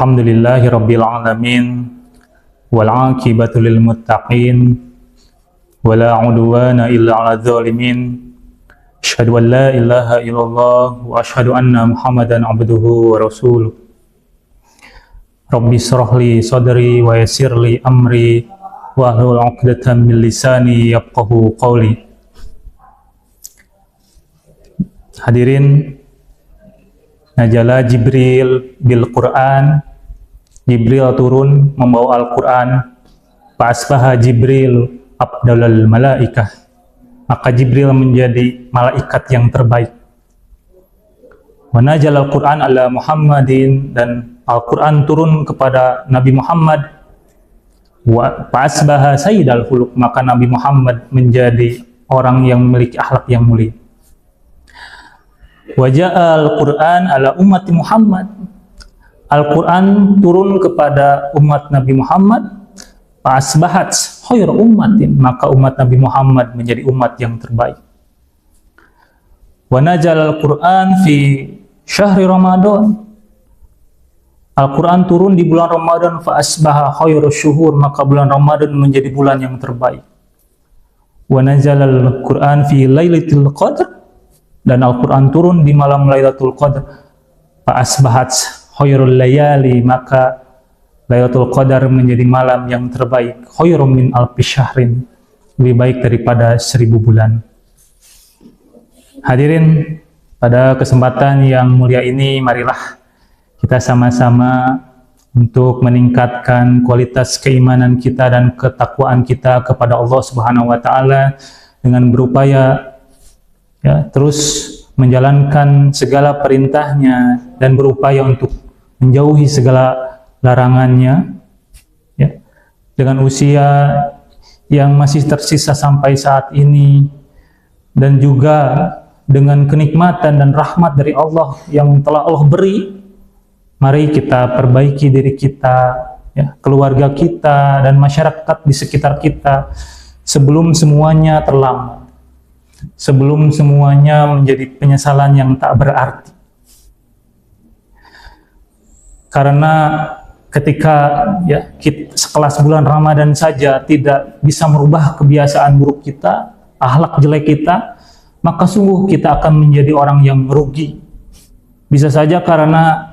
Alhamdulillahi Rabbil Alamin wal aqibatu lil muttaqin wala udwana illa 'alal zalimin. Asyhadu an la ilaha illallah wa asyhadu anna Muhammadan abduhu wa rasuluh. Rabbi shrah li sadri wa yassir li amri wa hlul 'uqdatam min lisani yafqahu qawli. Hadirin, Najala Jibril bil Quran. Jibril turun membawa Al-Quran. Fa'asbaha Jibril afdalul malaikah. Maka Jibril menjadi malaikat yang terbaik. Wa najala Al-Quran ala Muhammadin, dan Al-Quran turun kepada Nabi Muhammad. Wa fa'asbaha sayyidal khuluq, maka Nabi Muhammad menjadi orang yang memiliki akhlak yang mulia. Wajah Al-Quran ala umat Muhammad. Al-Quran turun kepada umat Nabi Muhammad. Fa'asbahat khairu ummatin, maka umat Nabi Muhammad menjadi umat yang terbaik. Wa nazal Al-Quran fi syahri Ramadan. Al-Quran turun di bulan Ramadan. Fa'asbaha khairu syuhur, maka bulan Ramadan menjadi bulan yang terbaik. Wa nazal Al-Quran fi lailatul qadr, dan Al-Quran turun di malam Lailatul Qadar. Fa'asbahat khairul layali, maka Lailatul Qadar menjadi malam yang terbaik. Khairum min alfi syahrin, lebih baik daripada 1000 bulan. Hadirin, pada kesempatan yang mulia ini, marilah kita sama-sama untuk meningkatkan kualitas keimanan kita dan ketakwaan kita kepada Allah Subhanahu wa taala dengan berupaya terus menjalankan segala perintahnya dan berupaya untuk menjauhi segala larangannya, dengan usia yang masih tersisa sampai saat ini, dan juga dengan kenikmatan dan rahmat dari Allah yang telah Allah beri. Mari kita perbaiki diri kita, keluarga kita, dan masyarakat di sekitar kita sebelum semuanya terlambat, sebelum semuanya menjadi penyesalan yang tak berarti. Karena ketika sekelas bulan Ramadan saja tidak bisa merubah kebiasaan buruk kita, akhlak jelek kita, maka sungguh kita akan menjadi orang yang merugi. Bisa saja karena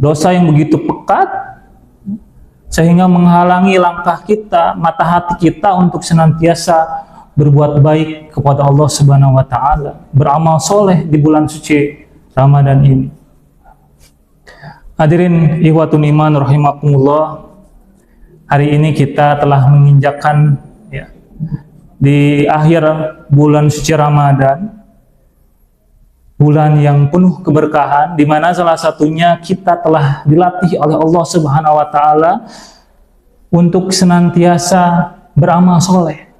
dosa yang begitu pekat sehingga menghalangi langkah kita, mata hati kita untuk senantiasa berbuat baik kepada Allah Subhanahu wa taala, beramal soleh di bulan suci Ramadan ini. Hadirin ikhwatun iman rahimakumullah, hari ini kita telah menginjakkan di akhir bulan suci Ramadan, bulan yang penuh keberkahan, di mana salah satunya kita telah dilatih oleh Allah Subhanahu wa taala untuk senantiasa beramal soleh.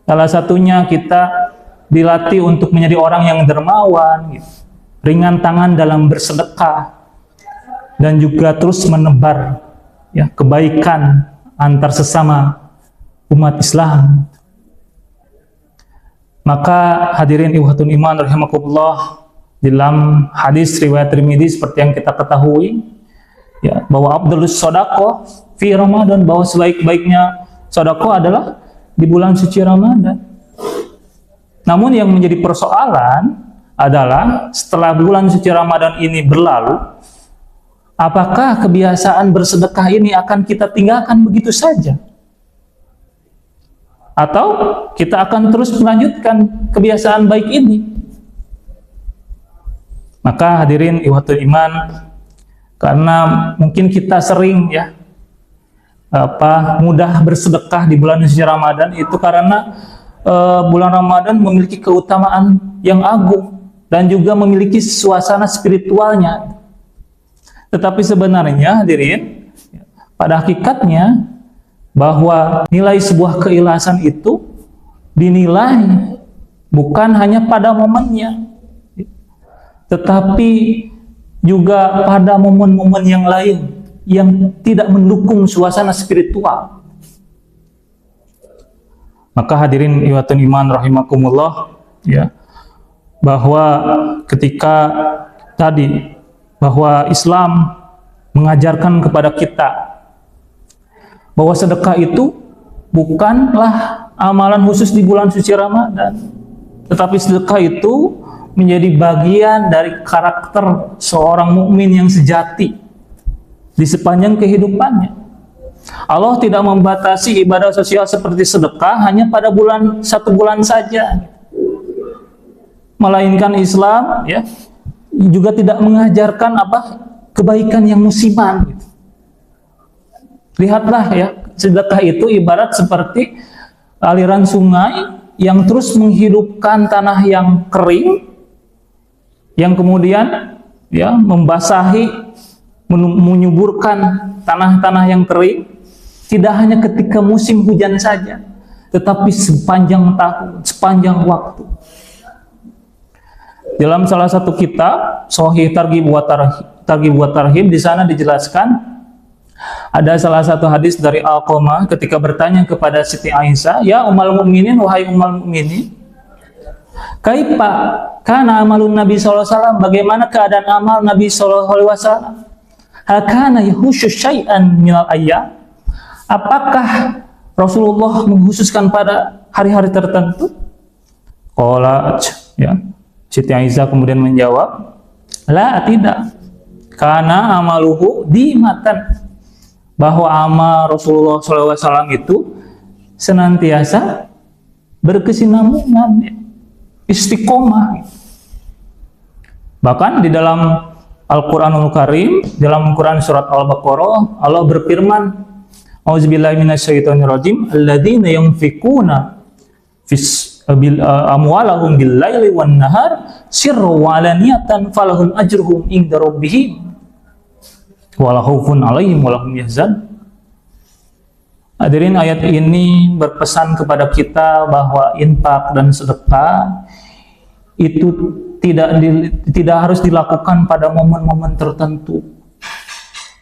Salah satunya kita dilatih untuk menjadi orang yang dermawan, ringan tangan dalam bersedekah, dan juga terus menebar kebaikan antar sesama umat Islam. Maka hadirin ikhwatun iman rahimakumullah, dalam hadis riwayat Tirmidzi seperti yang kita ketahui, bahwa afdhalus shadaqah fi Ramadan, bahwa sebaik-baiknya sedekah adalah di bulan suci Ramadan. Namun yang menjadi persoalan adalah setelah bulan suci Ramadan ini berlalu, apakah kebiasaan bersedekah ini akan kita tinggalkan begitu saja? Atau kita akan terus melanjutkan kebiasaan baik ini? Maka hadirin ikhwatul iman, karena mungkin kita sering mudah bersedekah di bulan suci Ramadan, itu karena bulan Ramadan memiliki keutamaan yang agung dan juga memiliki suasana spiritualnya. Tetapi sebenarnya hadirin, pada hakikatnya bahwa nilai sebuah keikhlasan itu dinilai bukan hanya pada momennya, tetapi juga pada momen-momen yang lain yang tidak mendukung suasana spiritual. Maka hadirin ikhwatun iman rahimakumullah, bahwa ketika tadi bahwa Islam mengajarkan kepada kita bahwa sedekah itu bukanlah amalan khusus di bulan suci Ramadan, tetapi sedekah itu menjadi bagian dari karakter seorang mukmin yang sejati di sepanjang kehidupannya. Allah tidak membatasi ibadah sosial seperti sedekah hanya pada satu bulan saja, melainkan Islam ya juga tidak mengajarkan kebaikan yang musiman. Lihatlah ya, sedekah itu ibarat seperti aliran sungai yang terus menghidupkan tanah yang kering, yang kemudian ya membasahi, menyuburkan tanah-tanah yang kering, tidak hanya ketika musim hujan saja, tetapi sepanjang tahun, sepanjang waktu. Dalam salah satu kitab Sahih Targhib wa Tarhib, di sana dijelaskan ada salah satu hadis dari Alqamah ketika bertanya kepada Siti Aisyah, "Ya Ummul Mukminin, wahai Ummul Mukminin, kaifa kana amalun Nabi sallallahu alaihi wasallam? Bagaimana keadaan amal Nabi sallallahu alaihi wasallam? Hakana yahusyu syai'an minal ayyam?" Apakah Rasulullah mengkhususkan pada hari-hari tertentu? Qalat, ya, Siti Aisyah kemudian menjawab, "La, tidak. Karena amaluhu dimatan." Bahwa amal Rasulullah SAW itu senantiasa berkesinambungan, istiqomah. Bahkan di dalam Al-Quranul Karim, dalam Quran surat Al-Baqarah, Allah berfirman, "Auzubillahi minasyaitonirrajim, alladzina yunfikuna amwalahum bil-laili wan-nahar sirran wa alaniyatan falahum ajruhum inda rabbihim wala khaufun 'alaihim wala hum yahzanun." Hadirin, ayat ini berpesan kepada kita bahwa infak dan sedekah itu tidak harus dilakukan pada momen-momen tertentu,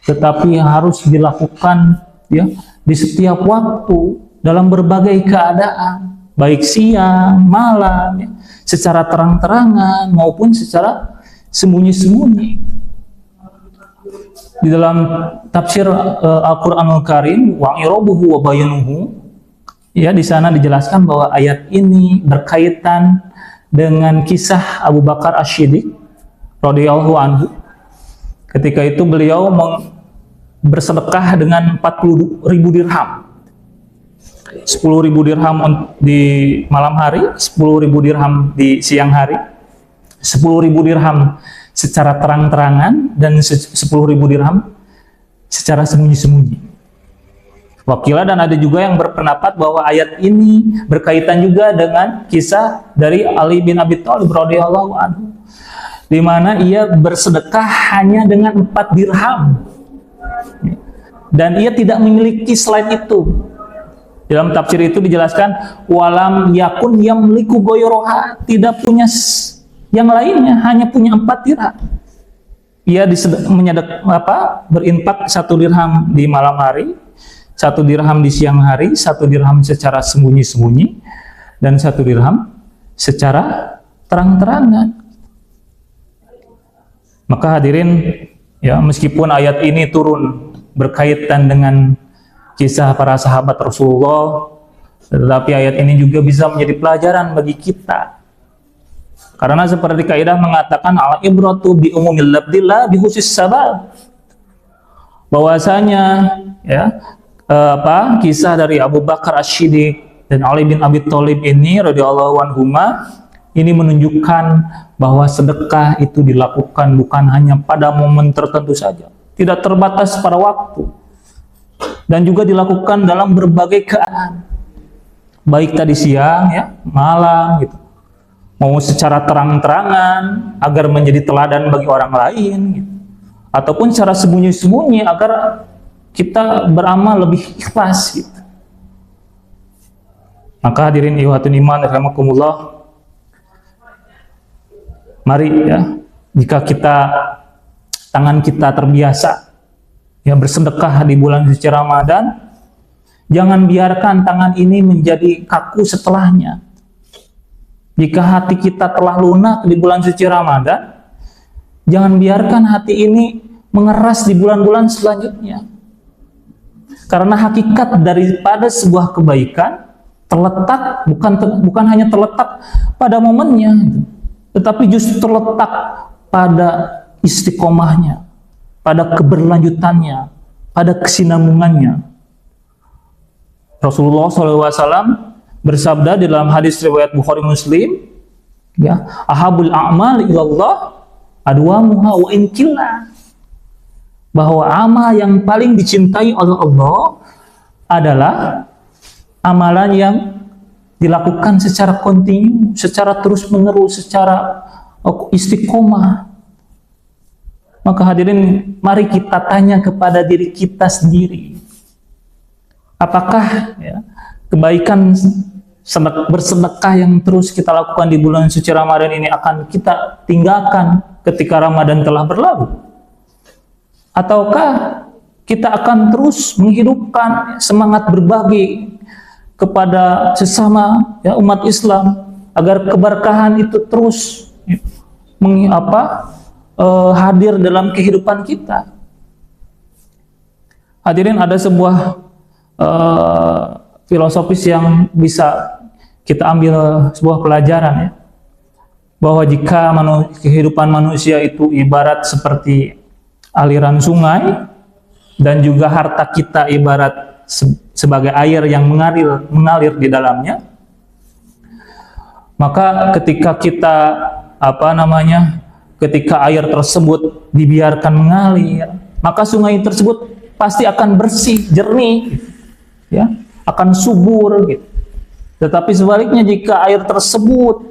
tetapi harus dilakukan ya di setiap waktu dalam berbagai keadaan, baik siang, malam, ya, secara terang-terangan maupun secara sembunyi-sembunyi. Di dalam tafsir Al-Qur'anul Karim, wa irabuhu wa bayanuhu, ya, di sana dijelaskan bahwa ayat ini berkaitan dengan kisah Abu Bakar Asy-Siddiq radhiyallahu anhu. Ketika itu beliau bersedekah dengan 40.000 dirham. 10.000 dirham di malam hari, 10.000 dirham di siang hari, 10.000 dirham secara terang-terangan, dan 10.000 dirham secara sembunyi-sembunyi. Wakilah dan ada juga yang berpendapat bahwa ayat ini berkaitan juga dengan kisah dari Ali bin Abi Thalib radhiyallahu anhu, di mana ia bersedekah hanya dengan 4 dirham dan ia tidak memiliki selain itu. Dalam tafsir itu dijelaskan, walam yakun yamliku goyroha, tidak punya yang lainnya, hanya punya 4 dirham. Ia berinfak 1 dirham di malam hari, 1 dirham di siang hari, 1 dirham secara sembunyi-sembunyi, dan 1 dirham secara terang-terangan. Maka hadirin, ya, meskipun ayat ini turun berkaitan dengan kisah para sahabat Rasulullah, tetapi ayat ini juga bisa menjadi pelajaran bagi kita. Karena seperti kaidah mengatakan, al-ibratu bi umumil labdillah bi khusus sabab. Bahwasanya ya kisah dari Abu Bakar Asy-Siddiq dan Ali bin Abi Thalib ini radhiyallahu anhuma ini menunjukkan bahwa sedekah itu dilakukan bukan hanya pada momen tertentu saja, tidak terbatas pada waktu, dan juga dilakukan dalam berbagai keadaan, baik tadi siang, ya, malam, gitu, mau secara terang-terangan agar menjadi teladan bagi orang lain, gitu, ataupun secara sembunyi-sembunyi agar kita beramal lebih ikhlas, gitu. Maka hadirin ikhwatun iman rahimakumullah, mari ya, jika tangan kita terbiasa ya bersedekah di bulan suci Ramadan, jangan biarkan tangan ini menjadi kaku setelahnya. Jika hati kita telah lunak di bulan suci Ramadan, jangan biarkan hati ini mengeras di bulan-bulan selanjutnya. Karena hakikat daripada sebuah kebaikan terletak bukan hanya terletak pada momennya, tetapi justru terletak pada istiqomahnya, pada keberlanjutannya, pada kesinambungannya. Rasulullah SAW bersabda di dalam hadis riwayat Bukhari Muslim, ya, ahabul a'mal ilallah adwamuha wa in qilla, bahwa amal yang paling dicintai oleh Allah adalah amalan yang dilakukan secara kontinu, secara terus-menerus, secara istiqomah. Maka hadirin, mari kita tanya kepada diri kita sendiri, apakah ya, kebaikan bersedekah yang terus kita lakukan di bulan suci Ramadan ini akan kita tinggalkan ketika Ramadan telah berlalu? Ataukah kita akan terus menghidupkan semangat berbagi kepada sesama ya, umat Islam agar keberkahan itu terus hadir dalam kehidupan kita? Hadirin, ada sebuah filosofis yang bisa kita ambil sebuah pelajaran, ya, bahwa jika kehidupan manusia itu ibarat seperti aliran sungai, dan juga harta kita ibarat sebagai air yang mengalir di dalamnya, maka ketika kita ketika air tersebut dibiarkan mengalir, maka sungai tersebut pasti akan bersih, jernih, ya, akan subur, gitu. Tetapi sebaliknya, jika air tersebut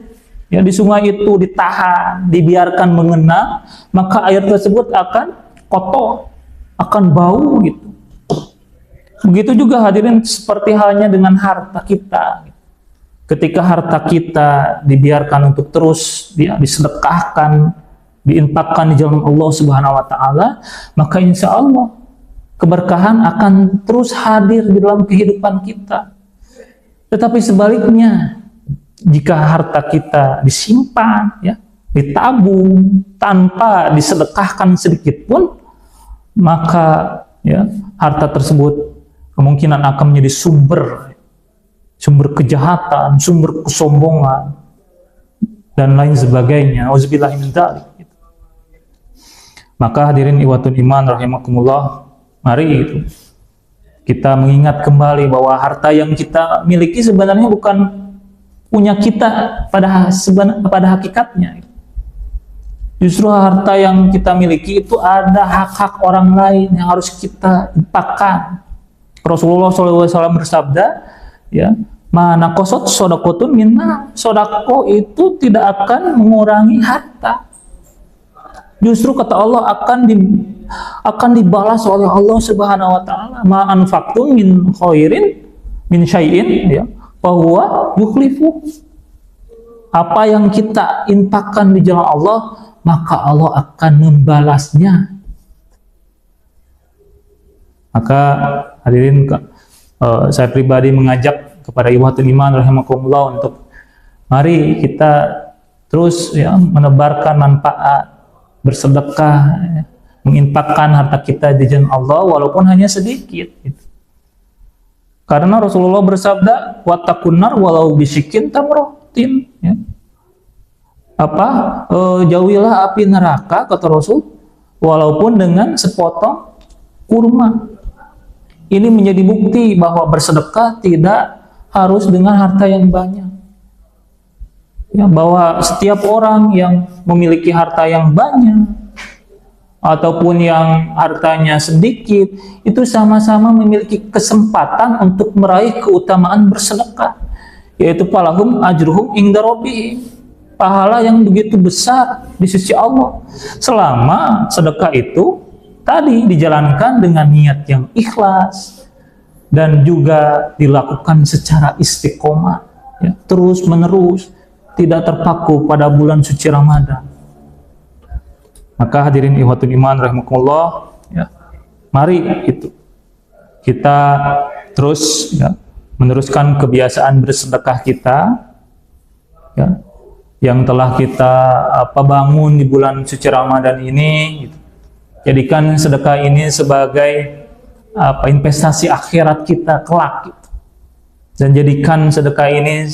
ya di sungai itu ditahan, dibiarkan mengenang, maka air tersebut akan kotor, akan bau, gitu. Begitu juga hadirin, seperti halnya dengan harta kita. Ketika harta kita dibiarkan untuk terus disedekahkan, diinfakkan di jalan Allah Subhanahu wa taala, maka insya Allah keberkahan akan terus hadir di dalam kehidupan kita. Tetapi sebaliknya, jika harta kita disimpan, ya, ditabung tanpa disedekahkan sedikit pun, maka ya, harta tersebut kemungkinan akan menjadi sumber kejahatan, sumber kesombongan, dan lain sebagainya. Auzubillahi min dzalik. Maka hadirin ikhwatul iman rahimakumullah, mari kita mengingat kembali bahwa harta yang kita miliki sebenarnya bukan punya kita pada hakikatnya. Justru harta yang kita miliki itu ada hak-hak orang lain yang harus kita infakkan. Rasulullah SAW bersabda, ya, mana kosot sodakotun minna, sodako itu tidak akan mengurangi harta. Justru kata Allah akan dibalas oleh Allah Subhanahu wa taala. Ma anfaqtum min khairin min syai'in, ya, bahwa yukhlifu. Apa yang kita infakkan di jalan Allah, maka Allah akan membalasnya. Maka hadirin, saya pribadi mengajak kepada ikhwatul iman rahimakumullah untuk mari kita terus ya, menebarkan manfaat, bersedekah, ya, menginfakkan harta kita di jalan Allah walaupun hanya sedikit, gitu. Karena Rasulullah bersabda, wattaqun nar walau bisyikkin tamratin, ya. Jauhilah api neraka, kata Rasul, walaupun dengan sepotong kurma. Ini menjadi bukti bahwa bersedekah tidak harus dengan harta yang banyak. Ya, bahwa setiap orang yang memiliki harta yang banyak ataupun yang hartanya sedikit, itu sama-sama memiliki kesempatan untuk meraih keutamaan bersedekah, yaitu falahum ajruhum inda rabbihim, pahala yang begitu besar di sisi Allah, selama sedekah itu tadi dijalankan dengan niat yang ikhlas dan juga dilakukan secara istiqomah, ya, terus menerus, tidak terpaku pada bulan suci Ramadan. Maka hadirin ikhwatul iman rahimakumullah, ya, mari kita terus ya, meneruskan kebiasaan bersedekah kita, ya, yang telah kita bangun di bulan suci Ramadan ini, gitu. Jadikan sedekah ini sebagai investasi akhirat kita kelak gitu. Dan jadikan sedekah ini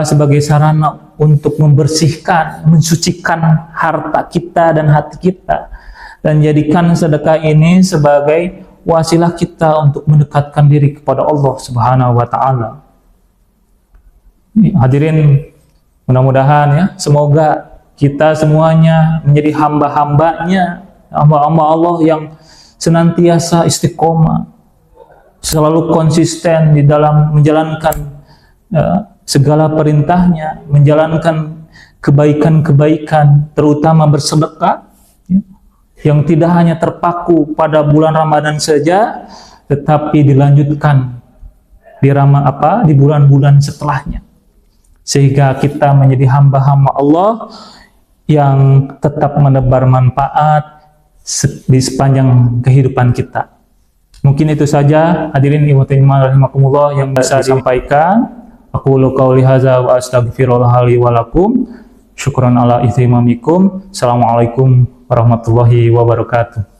sebagai sarana untuk membersihkan, mensucikan harta kita dan hati kita. Dan jadikan sedekah ini sebagai wasilah kita untuk mendekatkan diri kepada Allah Subhanahu wa taala. Hadirin, mudah-mudahan ya, semoga kita semuanya menjadi hamba-hambanya, hamba-hamba Allah yang senantiasa istiqomah, selalu konsisten di dalam menjalankan segala perintahnya, menjalankan kebaikan-kebaikan, terutama bersedekah, ya, yang tidak hanya terpaku pada bulan Ramadan saja, tetapi dilanjutkan di bulan-bulan setelahnya, sehingga kita menjadi hamba-hamba Allah yang tetap menebar manfaat di sepanjang kehidupan kita. Mungkin itu saja hadirin ikhwatiddin rahimakumullah yang bisa disampaikan. Aku qauli hadza wa astaghfirullah li wa lakum. Syukran ala ihtimamikum. Assalamualaikum warahmatullahi wabarakatuh.